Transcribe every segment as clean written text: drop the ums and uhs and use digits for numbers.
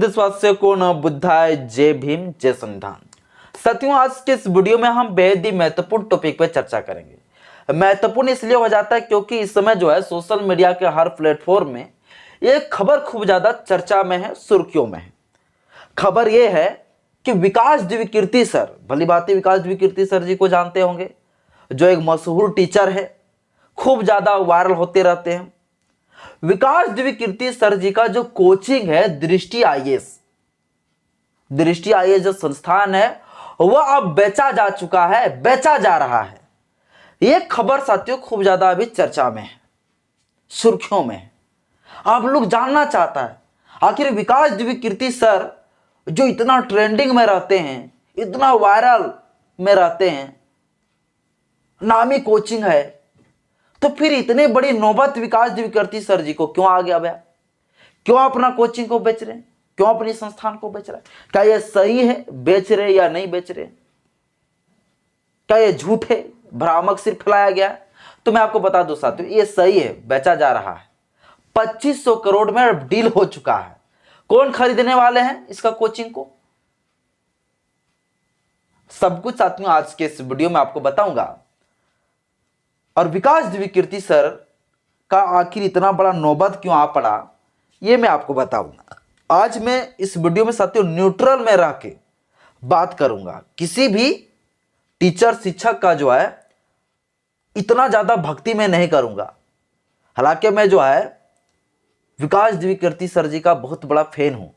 देशवासियों को न बुद्धाय, जय भीम, जय संविधान। साथियों, आज के इस वीडियो में हम बेहद ही महत्वपूर्ण टॉपिक पर चर्चा करेंगे। महत्वपूर्ण इसलिए हो जाता है क्योंकि इस समय जो है सोशल मीडिया के हर प्लेटफॉर्म में एक खबर खूब ज्यादा चर्चा में है, सुर्खियों में है। खबर यह है कि विकास द्विवेदी सर, भली भांति विकास द्विवेदी सर जी को जानते होंगे, जो एक मशहूर टीचर है, खूब ज्यादा वायरल होते रहते हैं। विकास द्विवेदी सर जी का जो कोचिंग है दृष्टि आईएएस जो संस्थान है वह अब बेचा जा चुका है, बेचा जा रहा है। यह खबर साथियों खूब ज्यादा अभी चर्चा में है, सुर्खियों में है। आप लोग जानना चाहता है आखिर विकास द्विवेदी सर जो इतना ट्रेंडिंग में रहते हैं, इतना वायरल में रहते हैं, नामी कोचिंग है, तो फिर इतने बड़ी नौबत विकास द्विवेदी सर जी को क्यों आ गया भैया? क्यों अपना कोचिंग को बेच रहे हैं? क्यों अपने संस्थान को बेच रहे हैं? क्या यह सही है बेच रहे या नहीं बेच रहे? क्या यह झूठ है, भ्रामक सिर्फ फैलाया गया है? तो मैं आपको बता दूं साथियों, यह सही है, बेचा जा रहा है। 2500 करोड़ में डील हो चुका है। कौन खरीदने वाले हैं इसका कोचिंग को? सब कुछ साथियों आज के इस वीडियो में आपको बताऊंगा। और विकास द्विवेदी सर का आखिर इतना बड़ा नौबत क्यों आ पड़ा, यह मैं आपको बताऊंगा। आज मैं इस वीडियो में साथियों न्यूट्रल में रह के बात करूंगा। किसी भी टीचर, शिक्षक का जो है इतना ज्यादा भक्ति में नहीं करूंगा। हालांकि मैं जो है विकास द्विवेदी सर जी का बहुत बड़ा फैन हूं,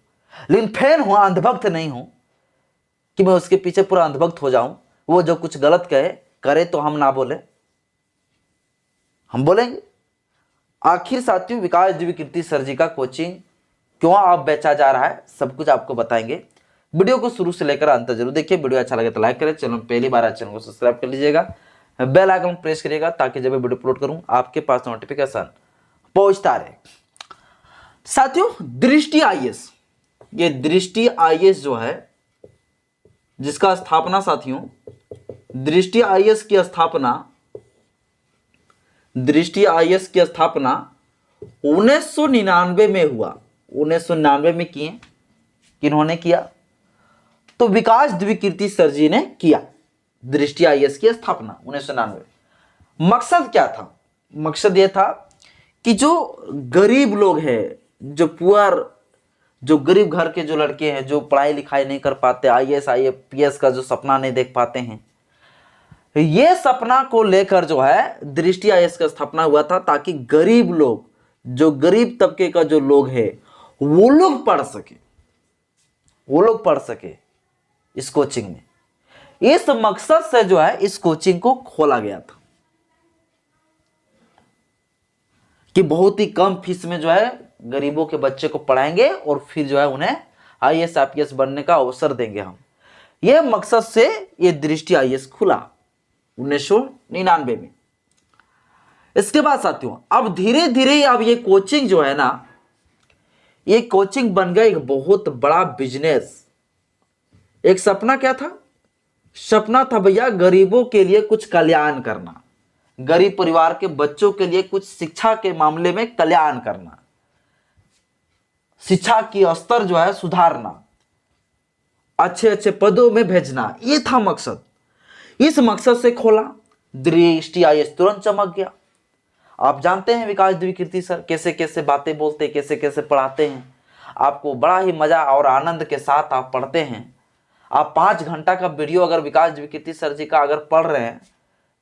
लेकिन फैन हूं, अंधभक्त नहीं हूं कि मैं उसके पीछे पूरा अंधभक्त हो जाऊं। वो जो कुछ गलत कहे करे तो हम ना बोले, हम बोलेंगे। आखिर साथियों विकास द्विवेदी सर जी का कोचिंग क्यों अब बेचा जा रहा है, सब कुछ आपको बताएंगे। वीडियो को शुरू से लेकर अंत जरूर देखिए। वीडियो अच्छा लगे तो लाइक करें, चैनल पहली बार चैनल को सब्सक्राइब कर लीजिएगा, बेल आइकन प्रेस करिएगा ताकि जब मैं वीडियो अपलोड करूं आपके पास नोटिफिकेशन पहुंचता रहे। साथियों दृष्टि आईएएस, ये दृष्टि आईएएस जो है जिसका स्थापना साथियों दृष्टि आईएएस की स्थापना 1999 में हुआ। 1999 में किए, किन्होंने किया? तो विकास द्विवेदी सर जी ने किया दृष्टि आईएएस की स्थापना 1999। मकसद क्या था? मकसद यह था कि जो गरीब लोग हैं, जो पुअर, जो गरीब घर के जो लड़के हैं, जो पढ़ाई लिखाई नहीं कर पाते, आईएएस आईपीएस का जो सपना नहीं देख पाते हैं, ये सपना को लेकर जो है दृष्टि आईएएस का स्थापना हुआ था, ताकि गरीब लोग, जो गरीब तबके का जो लोग है वो लोग पढ़ सके इस कोचिंग में। इस मकसद से जो है इस कोचिंग को खोला गया था कि बहुत ही कम फीस में जो है गरीबों के बच्चे को पढ़ाएंगे और फिर जो है उन्हें आईएएस आईपीएस बनने का अवसर देंगे हम। यह मकसद से यह दृष्टि आईएएस खुला 1999 में। इसके बाद साथियों अब धीरे धीरे अब ये कोचिंग जो है ना, ये कोचिंग बन गया एक बहुत बड़ा बिजनेस। एक सपना क्या था? सपना था भैया गरीबों के लिए कुछ कल्याण करना, गरीब परिवार के बच्चों के लिए कुछ शिक्षा के मामले में कल्याण करना, शिक्षा की स्तर जो है सुधारना, अच्छे अच्छे पदों में भेजना, ये था मकसद। इस मकसद से खोला दृष्टि आईएएस, तुरंत चमक गया। आप जानते हैं विकास द्विवेदी सर कैसे कैसे बातें बोलते, कैसे कैसे पढ़ाते हैं। आपको बड़ा ही मजा और आनंद के साथ आप पढ़ते हैं। आप 5 घंटा का वीडियो अगर विकास द्विवेदी सर जी का अगर पढ़ रहे हैं,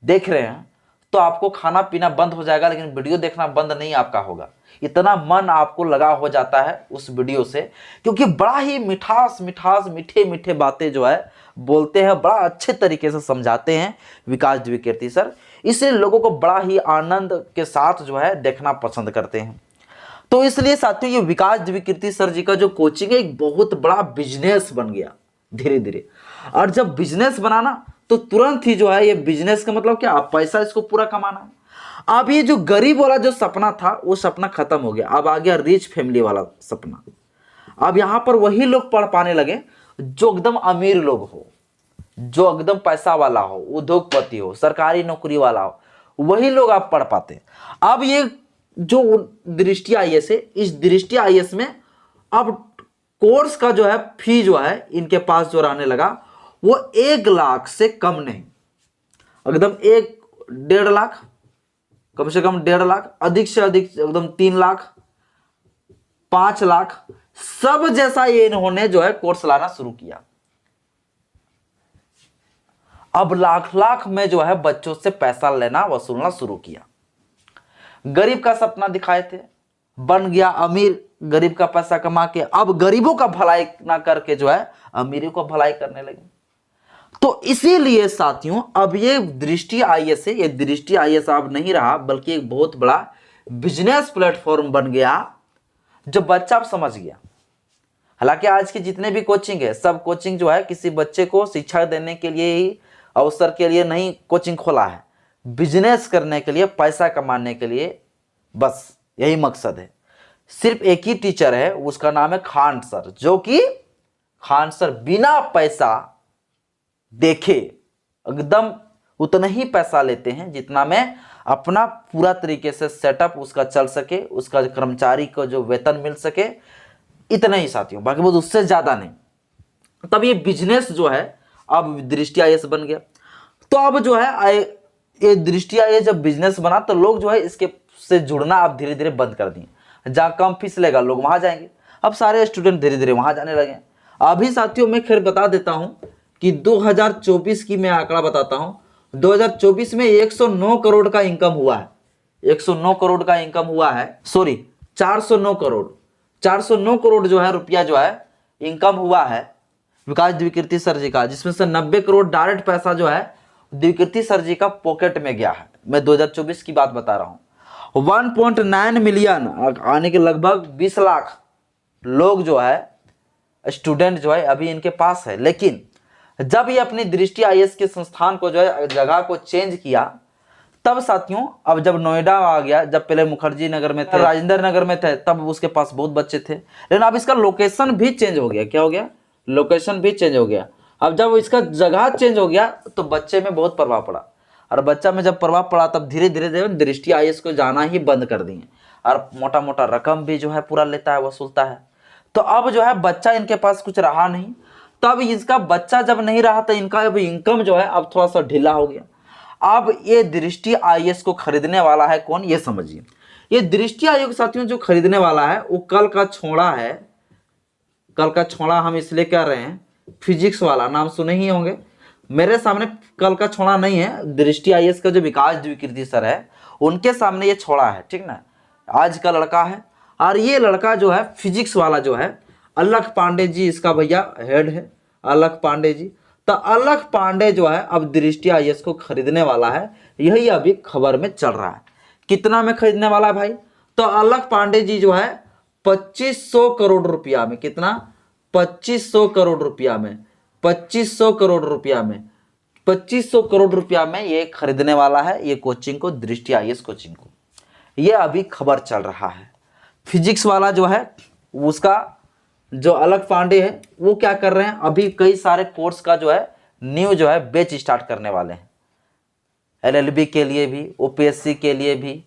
देख रहे हैं, तो आपको खाना पीना बंद हो जाएगा, लेकिन वीडियो देखना बंद नहीं आपका होगा। इतना मन आपको लगा हो जाता है उस वीडियो से, क्योंकि बड़ा ही मिठास मीठे मीठे बातें जो है बोलते हैं, बड़ा अच्छे तरीके से समझाते हैं विकास द्विवेदी सर। इसलिए लोगों को बड़ा ही आनंद के साथ जो है देखना पसंद करते हैं। तो इसलिए साथियों ये विकास द्विवेदी सर जी का जो कोचिंग है एक बहुत बड़ा बिजनेस बन गया धीरे धीरे। और जब बिजनेस बनाना तो तुरंत ही जो है ये बिजनेस का मतलब क्या? आप पैसा इसको पूरा कमाना है। अब ये जो गरीब वाला जो सपना था वो सपना खत्म हो गया, अब आ गया रिच फैमिली वाला सपना। अब यहां पर वही लोग पढ़ पाने लगे जो एकदम अमीर लोग हो, जो एकदम पैसा वाला हो, उद्योगपति हो, सरकारी नौकरी वाला हो, वही लोग आप पढ़ पाते। अब ये जो दृष्टि आईएएस है, इस दृष्टि आईएएस में अब कोर्स का जो है फी जो है इनके पास जो रहने लगा वो 1 लाख से कम नहीं, एकदम 1.5 लाख, कम से कम 1.5 लाख, अधिक से अधिक एकदम 3 लाख, 5 लाख, सब जैसा ये इन्होंने जो है कोर्स लाना शुरू किया। अब लाख लाख में जो है बच्चों से पैसा लेना वसूलना शुरू किया। गरीब का सपना दिखाए थे, बन गया अमीर, गरीब का पैसा कमा के अब गरीबों का भलाई ना करके जो है अमीरी को भलाई करने लगे। तो इसीलिए साथियों अब ये दृष्टि आईएएस है, ये दृष्टि आईएएस अब नहीं रहा बल्कि एक बहुत बड़ा बिजनेस प्लेटफॉर्म बन गया जो बच्चा अब समझ गया। हालांकि आज की जितने भी कोचिंग है सब कोचिंग जो है किसी बच्चे को शिक्षा देने के लिए ही, अवसर के लिए नहीं कोचिंग खोला है, बिजनेस करने के लिए, पैसा कमाने के लिए, बस यही मकसद है। सिर्फ एक ही टीचर है, उसका नाम है खान सर, जो कि खान सर बिना पैसा देखे एकदम उतना ही पैसा लेते हैं जितना में अपना पूरा तरीके से सेटअप उसका चल सके, उसका कर्मचारी को जो वेतन मिल सके, इतना ही साथियों, बाकी बहुत उससे ज्यादा नहीं। तब ये बिजनेस जो है अब दृष्टि आईएएस बन गया। तो अब जो है ये दृष्टि आईएएस जब बिजनेस बना तो लोग जो है इसके से जुड़ना अब धीरे धीरे बंद कर दिए। जहाँ कम फीस लेगा लोग वहां जाएंगे, अब सारे स्टूडेंट धीरे धीरे वहां जाने लगे। अभी साथियों मैं खैर बता देता हूं कि 2024 की मैं आंकड़ा बताता हूं, 2024 में 109 करोड़ का इनकम हुआ है, 109 करोड़ का इनकम हुआ है, सॉरी 409 करोड़, 409 करोड़ जो है रुपया जो है इनकम हुआ है विकास द्विकृति सर जी का, जिसमें से 90 करोड़ डायरेक्ट पैसा जो है द्विकृति सर जी का पॉकेट में गया है। मैं 2024 की बात बता रहा हूं। 1.9 मिलियन आने के लगभग 20 लाख लोग जो है स्टूडेंट जो है अभी इनके पास है। लेकिन जब ये अपनी दृष्टि आईएएस के संस्थान को जो है जगह को चेंज किया, तब साथियों अब जब नोएडा आ गया, जब पहले मुखर्जी नगर में थे, राजेंद्र नगर में थे, तब उसके पास बहुत बच्चे थे, लेकिन अब इसका लोकेशन भी चेंज हो गया। क्या हो गया? लोकेशन भी चेंज हो गया। अब जब इसका जगह चेंज हो गया तो बच्चे में बहुत प्रभाव पड़ा, और बच्चा में जब प्रभाव पड़ा तब धीरे धीरे दृष्टि आईएएस को जाना ही बंद कर दिए, और मोटा मोटा रकम भी जो है पूरा लेता है, वसूलता है। तो अब जो है बच्चा इनके पास कुछ रहा नहीं, तब इसका बच्चा जब नहीं रहा तो इनका अब इनकम जो है अब थोड़ा सा ढीला हो गया। अब ये दृष्टि आईएएस को खरीदने वाला है कौन, ये समझिए। ये दृष्टि आयोग साथियों जो खरीदने वाला है वो कल का छोड़ा है। कल का छोड़ा हम इसलिए कह रहे हैं, फिजिक्स वाला नाम सुने ही होंगे। मेरे सामने कल का छोड़ा नहीं है, दृष्टि आईएएस का जो विकास द्विकृति सर है उनके सामने ये छोड़ा है, ठीक ना। आज का लड़का है, और ये लड़का जो है फिजिक्स वाला जो है अलख पांडे जी, इसका भैया हेड है अलख पांडे जी। तो अलख पांडे जो है अब दृष्टि आईएएस को खरीदने वाला है, यही अभी खबर में चल रहा है। कितना में खरीदने वाला है भाई? तो अलख पांडे जी जो है 2500 करोड़ रुपया में, कितना? 2500 करोड़ रुपया में, 2500 करोड़ रुपया में, 2500 करोड़ रुपया में ये खरीदने वाला है ये कोचिंग को, दृष्टि आईएएस कोचिंग को। ये अभी खबर चल रहा है। फिजिक्स वाला जो है उसका जो अलख पांडे है वो क्या कर रहे हैं, अभी कई सारे कोर्स का जो है न्यू जो है बैच स्टार्ट करने वाले हैं, एलएलबी के लिए भी, ओपीएससी के लिए भी,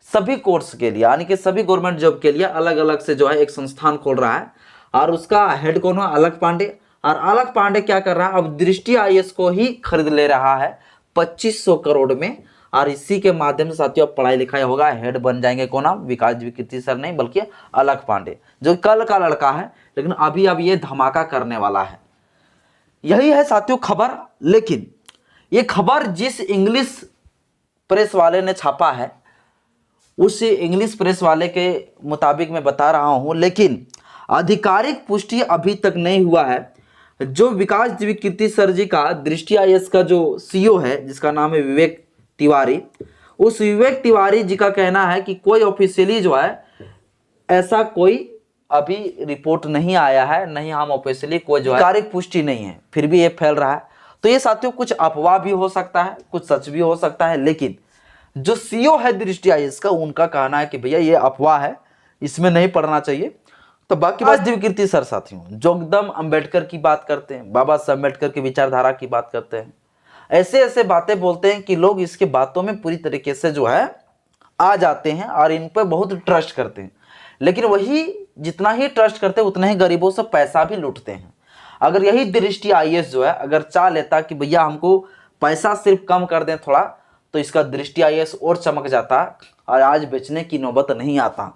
सभी कोर्स के लिए, यानी कि सभी गवर्नमेंट जॉब के लिए अलग अलग से जो है एक संस्थान खोल रहा है। और उसका हेड कौन है? अलख पांडे। और अलख पांडे क्या कर रहा है, अब दृष्टि आईएएस को ही खरीद ले रहा है 2500 करोड़ में, और इसी के माध्यम से साथियों पढ़ाई लिखाई होगा। हेड बन जाएंगे कौन? आप विकास द्विकृति सर नहीं बल्कि अलख पांडे, जो कल का लड़का है, लेकिन अभी अब ये धमाका करने वाला है। यही है साथियों खबर। लेकिन ये खबर जिस इंग्लिश प्रेस वाले ने छापा है उस इंग्लिश प्रेस वाले के मुताबिक मैं बता रहा हूं, लेकिन आधिकारिक पुष्टि अभी तक नहीं हुआ है। जो विकास द्विकृति सर जी का दृष्टि आईएएस का जो सीईओ है, जिसका नाम है विवेक तिवारी, उस विवेक तिवारी जी का कहना है कि कोई ऑफिशियली जो है ऐसा कोई अभी रिपोर्ट नहीं आया है, नहीं हम ऑफिशियली कोई जो है आधिकारिक पुष्टि नहीं है, फिर भी ये फैल रहा है। तो ये साथियों कुछ अफवाह भी हो सकता है, कुछ सच भी हो सकता है, लेकिन जो सीईओ है दृष्टि आईएएस का उनका कहना है कि भैया ये अफवाह है, इसमें नहीं पढ़ना चाहिए। तो बाकी बात द्विकृति सर साथियों जो एकदम अंबेडकर की बात करते हैं, बाबा साहब अंबेडकर की विचारधारा की बात करते हैं, ऐसे ऐसे बातें बोलते हैं कि लोग इसके बातों में पूरी तरीके से जो है आ जाते हैं और इन पर बहुत ट्रस्ट करते हैं। लेकिन वही जितना ही ट्रस्ट करते हैं उतना ही गरीबों से पैसा भी लूटते हैं। अगर यही दृष्टि आईएएस जो है अगर चाह लेता कि भैया हमको पैसा सिर्फ कम कर दें थोड़ा, तो इसका दृष्टि आईएएस और चमक जाता और आज बेचने की नौबत नहीं आता।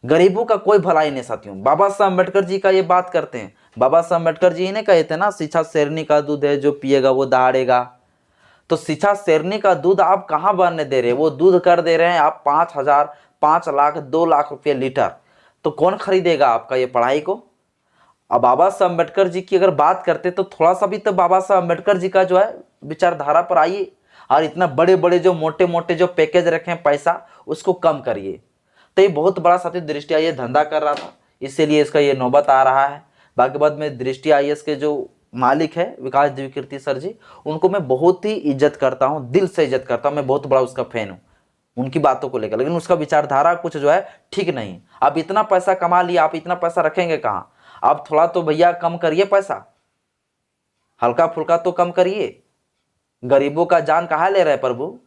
गरीबों का कोई भलाई नहीं साथियों। बाबा साहब अम्बेडकर जी का ये बात करते हैं। बाबा साहब अम्बेडकर जी ने कहे थे ना, शिक्षा शेरनी का दूध है, जो पिएगा वो दहाड़ेगा। तो शिक्षा शेरनी का दूध आप कहाँ बनने दे रहे हैं? वो दूध कर दे रहे हैं आप 5,000, 5 लाख, 2 लाख रुपये लीटर। तो कौन खरीदेगा आपका ये पढ़ाई को? अब बाबा साहब अम्बेडकर जी की अगर बात करते तो थोड़ा सा भी तो बाबा साहब अम्बेडकर जी का जो है विचारधारा पर आइए, और इतना बड़े बड़े जो मोटे मोटे जो पैकेज रखे हैं पैसा, उसको कम करिए। तो ये बहुत बड़ा साथी दृष्टि आईएएस धंधा कर रहा था, इसीलिए इसका ये नौबत आ रहा है। बाकी बाद में दृष्टि आईएएस के जो मालिक है विकास द्विवेदी सर जी, उनको मैं बहुत ही इज्जत करता हूँ, दिल से इज्जत करता हूँ, मैं बहुत बड़ा उसका फैन हूँ उनकी बातों को लेकर। लेकिन उसका विचारधारा कुछ जो है ठीक नहीं। आप इतना पैसा कमा लिया, आप इतना पैसा रखेंगे कहाँ? आप थोड़ा तो भैया कम करिए पैसा, हल्का फुल्का तो कम करिए। गरीबों का जान कहाँ ले रहे हैं प्रभु?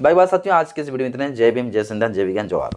भाई बात साथियों, आज के इस वीडियो में इतने। जय भीम, जय संविधान, जय विज्ञान, जवाहर।